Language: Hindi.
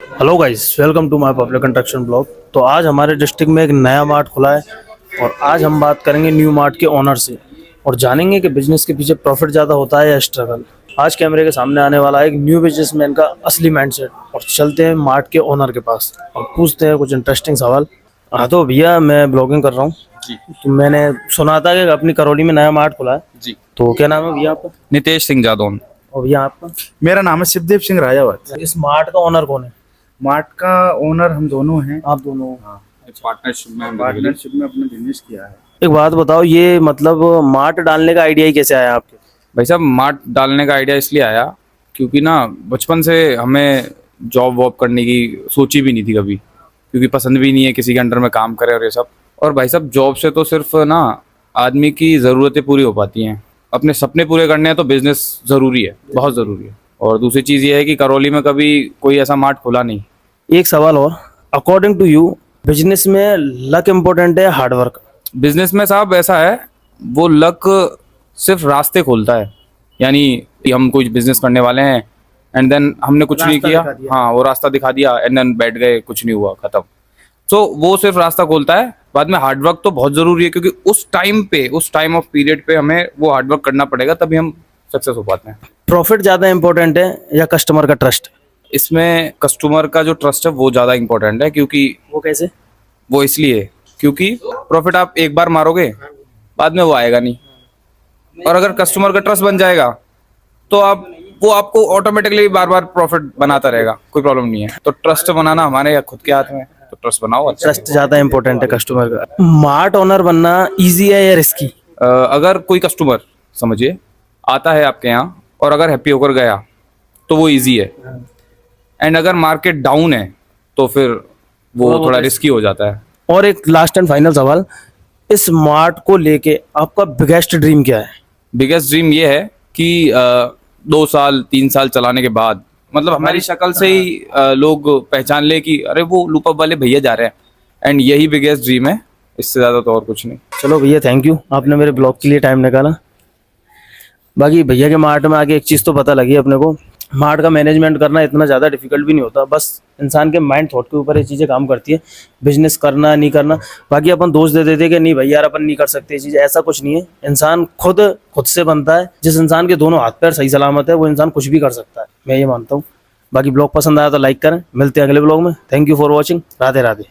Hello guys, welcome to my public construction blog. तो आज हमारे डिस्ट्रिक्ट में एक नया मार्ट खुला है और आज हम बात करेंगे न्यू मार्ट के ओनर से और जानेंगे कि बिजनेस के पीछे प्रॉफिट ज़्यादा होता है या स्ट्रगल। आज कैमरे के सामने आने वाला है एक न्यू बिजनेसमैन का असली माइंडसेट और चलते हैं मार्ट के ओनर के पास और पूछते हैं कुछ इंटरेस्टिंग सवाल। हाँ तो भैया, मैं ब्लॉगिंग कर रहा हूँ जी तो मैंने सुना था कि अपनी करौली में नया मार्ट खुला है। जी। तो क्या नाम है भैया आपका? नितेश सिंह जादौन। और भैया आपका? मेरा नाम है शिवदेव सिंह राजावत। इस मार्ट का ओनर कौन है? मार्ट का ओनर हम दोनों हैं। आप दोनों? पार्टनरशिप में पार्टनरशिप में अपने बिजनेस किया है। एक बात बताओ, ये मतलब मार्ट डालने का आइडिया ही कैसे आया आपके? भाई साहब, मार्ट डालने का आइडिया इसलिए आया क्योंकि ना बचपन से हमें जॉब वॉब करने की सोची भी नहीं थी कभी, क्योंकि पसंद भी नहीं है किसी के अंडर में काम करे और ये सब। और भाई साहब, जॉब से तो सिर्फ ना आदमी की ज़रूरतें पूरी हो पाती हैं, अपने सपने पूरे करने हैं तो बिजनेस ज़रूरी है, बहुत ज़रूरी है। और दूसरी चीज़ ये है कि करौली में कभी कोई ऐसा मार्ट खुला नहीं। एक सवाल और, अकॉर्डिंग टू यू बिजनेस में लक इम्पोर्टेंट है हार्डवर्क? बिजनेस में साहब ऐसा है, वो लक सिर्फ रास्ते खोलता है। यानी कि हम कोई बिजनेस करने वाले हैं एंड देन हमने कुछ नहीं रास्ता किया, दिखा दिया। हाँ वो रास्ता दिखा दिया एंड देन बैठ गए, कुछ नहीं हुआ, खत्म। तो वो सिर्फ रास्ता खोलता है। बाद में हार्डवर्क तो बहुत ज़रूरी है, क्योंकि उस टाइम पे, उस टाइम ऑफ पीरियड पे हमें वो हार्डवर्क करना पड़ेगा, तभी हम सक्सेस हो पाते हैं। प्रॉफिट ज़्यादा इम्पोर्टेंट है या कस्टमर का ट्रस्ट? इसमें कस्टमर का जो ट्रस्ट है वो ज़्यादा इंपॉर्टेंट है, क्योंकि वो कैसे? वो इसलिए क्योंकि प्रॉफिट आप एक बार मारोगे, बाद में वो आएगा नहीं। और अगर कस्टमर का ट्रस्ट बन जाएगा तो वो आपको ऑटोमेटिकली बार बार प्रॉफिट बनाता रहेगा, कोई प्रॉब्लम नहीं है। तो ट्रस्ट बनाना हमारे खुद के हाथ में है, तो ट्रस्ट बनाओ अच्छा। ट्रस्ट ज़्यादा इम्पोर्टेंट है कस्टमर का। मार्ट ओनर बनना इजी है या रिस्की? अगर कोई कस्टमर समझिए आता है आपके यहाँ और अगर हैप्पी होकर गया तो वो इजी है, एंड अगर मार्केट डाउन है तो फिर वो थोड़ा रिस्की हो जाता है। और एक लास्ट एंड फाइनल सवाल, इस मार्ट को लेके आपका बिगेस्ट ड्रीम क्या है? बिगेस्ट ड्रीम ये है कि 2 साल 3 साल चलाने के बाद मतलब हमारी शक्ल से ही लोग पहचान ले कि अरे वो लूपअप वाले भैया जा रहे हैं, एंड यही बिगेस्ट ड्रीम है, इससे ज़्यादा तो और कुछ नहीं। चलो भैया, थैंक यू, आपने मेरे ब्लॉग के लिए टाइम निकाला। बाकी भैया के मार्ट में आके एक चीज़ तो पता लगी अपने को, मार्ट का मैनेजमेंट करना इतना ज़्यादा डिफिकल्ट भी नहीं होता, बस इंसान के माइंड थॉट के ऊपर ये चीज़ें काम करती है, बिजनेस करना नहीं करना। बाकी अपन दोष दे देते कि नहीं भाई यार अपन नहीं कर सकते ये चीज़, ऐसा कुछ नहीं है। इंसान खुद से बनता है। जिस इंसान के दोनों हाथ पैर सही सलामत है वो इंसान कुछ भी कर सकता है, मैं ये मानता हूँ। बाकी ब्लॉग पसंद आया तो लाइक करें। मिलते हैं अगले ब्लॉग में। Thank you for watching. Radhe Radhe.